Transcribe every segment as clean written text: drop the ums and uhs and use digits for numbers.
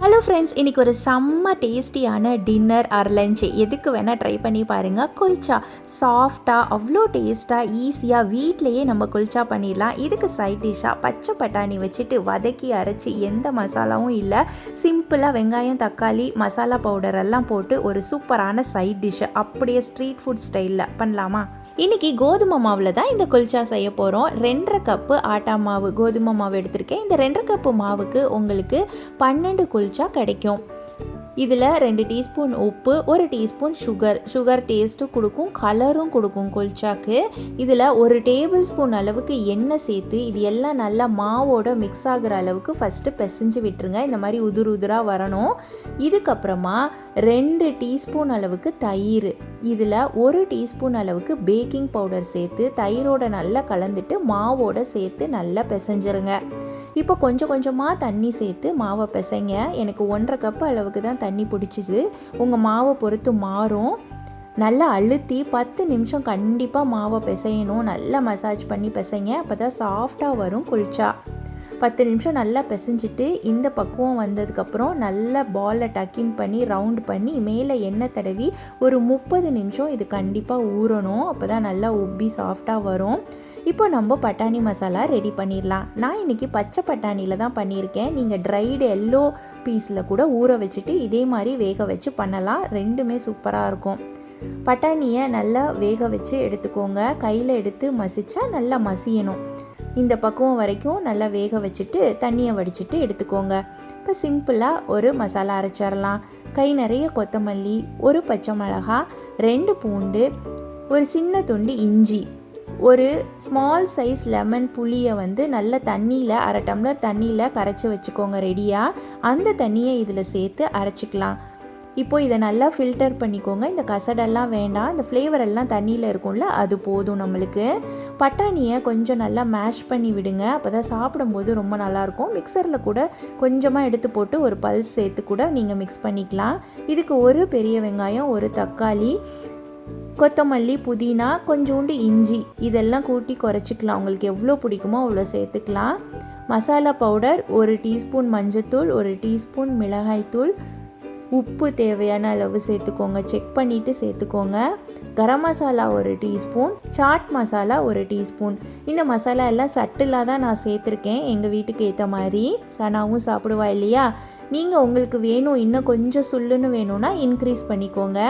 Hello friends, இன்றைக்கி ஒரு செம்ம டேஸ்டியான டின்னர் ஆர் லஞ்ச் எதுக்கு வேணால் ட்ரை பண்ணி பாருங்கள். குல்ச்சா சாஃப்டாக அவ்வளோ டேஸ்ட்டாக ஈஸியாக வீட்டிலையே நம்ம குல்ச்சா பண்ணிடலாம். இதுக்கு சைட் டிஷ்ஷாக பச்சை பட்டாணி வச்சுட்டு வதக்கி அரைச்சி எந்த மசாலாவும் இல்லை, சிம்பிளாக வெங்காயம் தக்காளி மசாலா பவுடர் எல்லாம் போட்டு ஒரு சூப்பரான சைட் டிஷ்ஷு அப்படியே ஸ்ட்ரீட் ஃபுட் ஸ்டைலில் பண்ணலாமா? இன்றைக்கி கோதுமை மாவில் தான் இந்த குல்ச்சா செய்ய போகிறோம். 2.5 கப்பு ஆட்டா மாவு கோதுமை மாவு எடுத்திருக்கேன். இந்த 2.5 கப்பு மாவுக்கு உங்களுக்கு 12 குல்ச்சா கிடைக்கும். இதில் 2 டீஸ்பூன் உப்பு, 1 டீஸ்பூன் சுகர் டேஸ்ட்டும் கொடுக்கும், கலரும் கொடுக்கும் குல்ச்சாக்கு. இதில் 1 டேபிள் ஸ்பூன் அளவுக்கு எண்ணெய் சேர்த்து இது எல்லாம் நல்லா மாவோட மிக்ஸ் ஆகிற அளவுக்கு ஃபஸ்ட்டு பிசைஞ்சு விட்டுருங்க. இந்த மாதிரி உதிராக வரணும். இதுக்கப்புறமா 2 டீஸ்பூன் அளவுக்கு தயிர், இதில் 1 டீஸ்பூன் அளவுக்கு பேக்கிங் பவுடர் சேர்த்து தயிரோட நல்லா கலந்துட்டு மாவோட சேர்த்து நல்லா பிசைஞ்சிருங்க. இப்போ கொஞ்சம் கொஞ்சமாக தண்ணி சேர்த்து மாவை பிசைங்க. எனக்கு 1.5 கப்பு அளவுக்கு தான் தண்ணி பிடிச்சிது, உங்கள் மாவை பொறுத்து மாறும். நல்லா அழுத்தி 10 நிமிஷம் கண்டிப்பாக மாவை பிசையணும். நல்லா மசாஜ் பண்ணி பிசைங்க, அப்போ தான் சாஃப்டாக வரும் குல்ச்சா. 10 நிமிஷம் நல்லா பிசைஞ்சிட்டு இந்த பக்குவம் வந்ததுக்கப்புறம் நல்லா பாலை டக்கின் பண்ணி ரவுண்ட் பண்ணி மேலே எண்ணெய் தடவி ஒரு 30 நிமிஷம் இது கண்டிப்பாக ஊறணும். அப்போ தான் நல்லா உப்பி சாஃப்டாக வரும். இப்போ நம்ம பட்டாணி மசாலா ரெடி பண்ணிடலாம். நான் இன்றைக்கி பச்சை பட்டாணியில் தான் பண்ணியிருக்கேன். நீங்கள் ட்ரைடு எல்லோ பீஸில் கூட ஊற வச்சுட்டு இதே மாதிரி வேக வச்சு பண்ணலாம், ரெண்டுமே சூப்பராக இருக்கும். பட்டாணியை நல்லா வேக வச்சு எடுத்துக்கோங்க. கையில் எடுத்து மசிச்சா நல்லா மசியணும். இந்த பக்குவம் வரைக்கும் நல்லா வேக வச்சுட்டு தண்ணியை வடிச்சிட்டு எடுத்துக்கோங்க. இப்போ சிம்பிளாக ஒரு மசாலா அரைச்சிடலாம். கை நிறைய கொத்தமல்லி, 1 பச்சை மிளகா, 2 பூண்டு, ஒரு சின்ன துண்டு இஞ்சி, ஒரு ஸ்மால் சைஸ் லெமன் புளியை நல்ல தண்ணியில் 1/2 டம்ளர் தண்ணியில் கரைச்சி வச்சுக்கோங்க ரெடியாக. அந்த தண்ணியை இதில் சேர்த்து அரைச்சிக்கலாம். இப்போது இதை நல்லா ஃபில்டர் பண்ணிக்கோங்க. இந்த கசடெல்லாம் வேண்டாம், இந்த ஃப்ளேவர் எல்லாம் தண்ணியில் இருக்கும்ல அது போதும் நம்மளுக்கு. பட்டாணியை கொஞ்சம் நல்லா மேஷ் பண்ணி விடுங்க, அப்போ தான் சாப்பிடும்போது ரொம்ப நல்லாயிருக்கும். மிக்சரில் கூட கொஞ்சமாக எடுத்து போட்டு ஒரு பல்ஸ் சேர்த்து கூட நீங்கள் மிக்ஸ் பண்ணிக்கலாம். இதுக்கு 1 பெரிய வெங்காயம், 1 தக்காளி, கொத்தமல்லி, புதினா, கொஞ்சோண்டு இஞ்சி இதெல்லாம் கூட்டி குறைச்சிக்கலாம். உங்களுக்கு எவ்வளோ பிடிக்குமோ அவ்வளோ சேர்த்துக்கலாம். மசாலா பவுடர் 1 டீஸ்பூன், மஞ்சத்தூள் 1 டீஸ்பூன், மிளகாய்த்தூள், உப்பு தேவையான அளவு சேர்த்துக்கோங்க, செக் பண்ணிவிட்டு சேர்த்துக்கோங்க. Garam masala 1 teaspoon, chaat masala 1 teaspoon. இந்த மசாலா எல்லாம் சட்டிலாக தான் நான் சேர்த்துருக்கேன், எங்கள் வீட்டுக்கு ஏற்ற மாதிரி. சனாவும் சாப்பிடுவா இல்லையா, நீங்கள் உங்களுக்கு வேணும் இன்னும் கொஞ்சம் சுல்லுன்னு வேணும்னா இன்க்ரீஸ் பண்ணிக்கோங்க.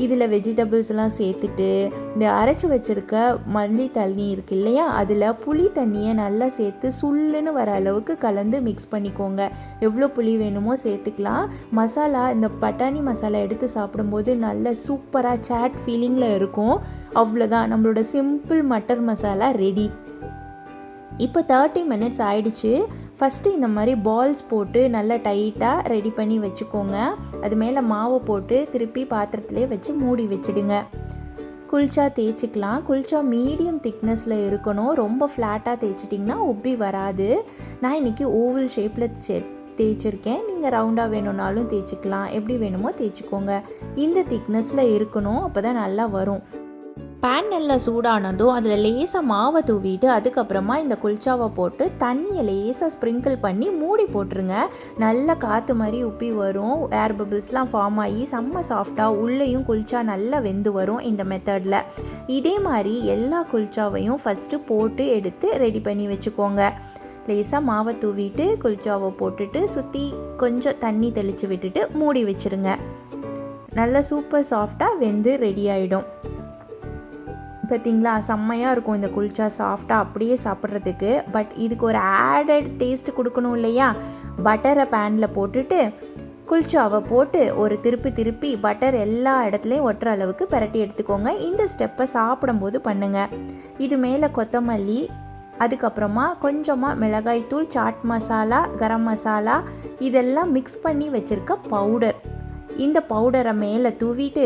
இதில் வெஜிடபிள்ஸ்லாம் சேர்த்துட்டு இந்த அரைச்சி வச்சுருக்க மல்லி தண்ணி இருக்குது இல்லையா, அதில் புளி தண்ணியை நல்லா சேர்த்து சுல்லுன்னு வர அளவுக்கு கலந்து மிக்ஸ் பண்ணிக்கோங்க. எவ்வளோ புளி வேணுமோ சேர்த்துக்கலாம். மசாலா இந்த பட்டாணி மசாலா எடுத்து சாப்பிடும்போது நல்ல சூப்பராக சாட் ஃபீலிங்கில் இருக்கும். அவ்வளோதான், நம்மளோட சிம்பிள் மட்டர் மசாலா ரெடி. இப்போ 30 மினிட்ஸ் ஆயிடுச்சு. ஃபஸ்ட்டு இந்த மாதிரி பால்ஸ் போட்டு நல்லா டைட்டாக ரெடி பண்ணி வச்சுக்கோங்க. அது மேலே மாவு போட்டு திருப்பி பாத்திரத்திலே வச்சு மூடி வச்சுடுங்க. குல்ச்சா தேய்ச்சிக்கலாம். குல்ச்சா மீடியம் திக்னஸில் இருக்கணும், ரொம்ப ஃப்ளாட்டாக தேய்ச்சிட்டிங்கன்னா உப்பி வராது. நான் இன்றைக்கி ஓவல் ஷேப்பில் தேய்ச்சிருக்கேன், நீங்கள் ரவுண்டாக வேணும்னாலும் தேய்ச்சிக்கலாம், எப்படி வேணுமோ தேய்ச்சிக்கோங்க. இந்த திக்னஸில் இருக்கணும், அப்போ தான் நல்லா வரும். பேன் நல்லா சூடானதும் அதில் லேசாக மாவை தூவிட்டு அதுக்கப்புறமா இந்த குல்ச்சாவை போட்டு தண்ணியை லேசாக ஸ்ப்ரிங்கிள் பண்ணி மூடி போட்டுருங்க. நல்லா காற்று மாதிரி உப்பி வரும், ஏர் பபிள்ஸ்லாம் ஃபார்ம் ஆகி செம்ம சாஃப்டாக உள்ளேயும் குல்ச்சா நல்லா வெந்து வரும் இந்த மெத்தடில். இதே மாதிரி எல்லா குல்ச்சாவையும் ஃபஸ்ட்டு போட்டு எடுத்து ரெடி பண்ணி வச்சுக்கோங்க. லேசாக மாவை தூவிட்டு குல்ச்சாவை போட்டுட்டு சுற்றி கொஞ்சம் தண்ணி தெளித்து விட்டுட்டு மூடி வச்சுருங்க. நல்லா சூப்பர் சாஃப்டாக வெந்து ரெடி ஆகிடும். பார்த்தீங்களா, செம்மையாக இருக்கும் இந்த குல்ச்சா, சாஃப்டாக அப்படியே சாப்பிட்றதுக்கு. பட் இதுக்கு ஒரு ஆடட் டேஸ்ட் கொடுக்கணும் இல்லையா, பட்டரை பேனில் போட்டுட்டு குல்ச்சாவை போட்டு ஒரு திருப்பி பட்டர் எல்லா இடத்துலையும் ஒட்டுற அளவுக்கு பரட்டி எடுத்துக்கோங்க. இந்த ஸ்டெப்பை சாப்பிடும்போது பண்ணுங்கள். இது மேலே கொத்தமல்லி, அதுக்கப்புறமா கொஞ்சமாக மிளகாய்த்தூள், சாட் மசாலா, கரம் மசாலா இதெல்லாம் மிக்ஸ் பண்ணி வச்சுருக்க பவுடர், இந்த பவுடரை மேலே தூவிட்டு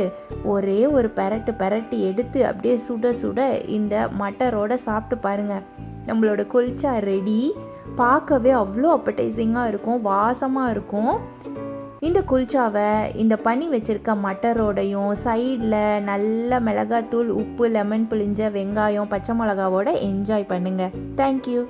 ஒரே ஒரு பரட்டி எடுத்து அப்படியே சுட சுட இந்த மட்டரோடு சாப்பிட்டு பாருங்கள். நம்மளோட குல்ச்சா ரெடி. பார்க்கவே அவ்வளோ அப்படைசிங்காக இருக்கும், வாசமாக இருக்கும். இந்த குல்ச்சாவை இந்த பண்ணி வச்சுருக்க மட்டரோடையும் சைடில் நல்ல மிளகாத்தூள், உப்பு, லெமன் புளிஞ்ச வெங்காயம், பச்சை மிளகாவோட என்ஜாய் பண்ணுங்கள். தேங்க்யூ.